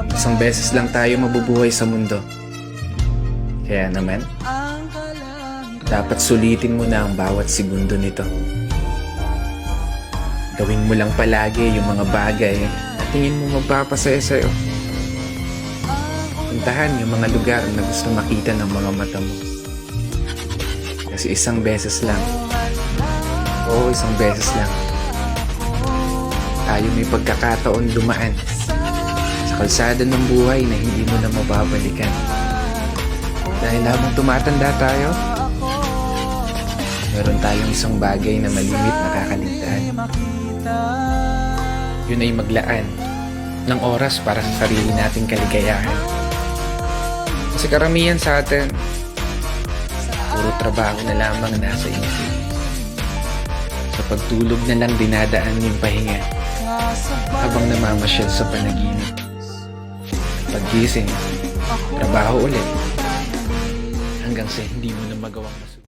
Isang beses lang tayo mabubuhay sa mundo. Kaya naman, dapat sulitin mo na ang bawat segundo nito. Gawin mo lang palagi yung mga bagay na tingin mo magpapasaya sa'yo. Puntahan yung mga lugar na gusto makita ng mga mata mo. Kasi isang beses lang, isang beses lang, tayo may pagkakataon dumaan sa kalsada ng buhay na hindi mo na mababalikan. Dahil habang tumatanda tayo, meron tayong isang bagay na malimit na kakaligtaan. Yun ay maglaan ng oras para sa sarili nating kaligayahan. Kasi karamihan sa atin, puro trabaho na lamang nasa isip. Sa pagtulog na lang dinadaan yung pahinga habang namamasyal sa panaginip. Paggising, trabaho ulit hanggang sa hindi mo na magawang mas